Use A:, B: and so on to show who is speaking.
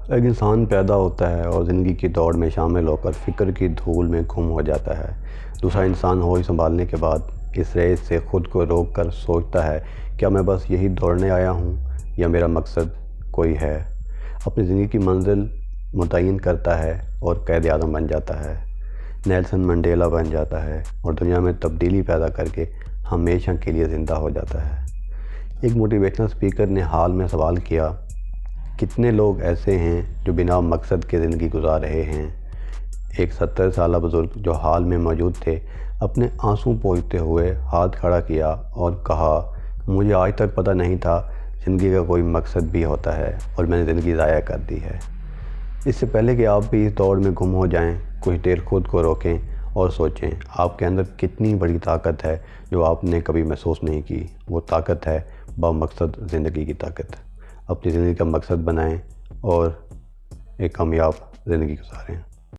A: ایک انسان پیدا ہوتا ہے اور زندگی کی دوڑ میں شامل ہو کر فکر کی دھول میں گم ہو جاتا ہے۔ دوسرا انسان ہوش سنبھالنے کے بعد اس ریس سے خود کو روک کر سوچتا ہے، کیا میں بس یہی دوڑنے آیا ہوں یا میرا مقصد کوئی ہے؟ اپنی زندگی کی منزل متعین کرتا ہے اور قائد اعظم بن جاتا ہے، نیلسن منڈیلا بن جاتا ہے اور دنیا میں تبدیلی پیدا کر کے ہمیشہ کے لیے زندہ ہو جاتا ہے۔ ایک موٹیویشنل اسپیکر نے حال میں سوال کیا، کتنے لوگ ایسے ہیں جو بنا مقصد کے زندگی گزار رہے ہیں؟ ایک 70 سالہ بزرگ جو حال میں موجود تھے اپنے آنسو پوچھتے ہوئے ہاتھ کھڑا کیا اور کہا، مجھے آج تک پتہ نہیں تھا زندگی کا کوئی مقصد بھی ہوتا ہے اور میں نے زندگی ضائع کر دی ہے۔ اس سے پہلے کہ آپ بھی اس دوڑ میں گم ہو جائیں، کچھ دیر خود کو روکیں اور سوچیں آپ کے اندر کتنی بڑی طاقت ہے جو آپ نے کبھی محسوس نہیں کی۔ وہ طاقت ہے بامقصد زندگی کی طاقت۔ اپنی زندگی کا مقصد بنائیں اور ایک کامیاب زندگی گزاریں۔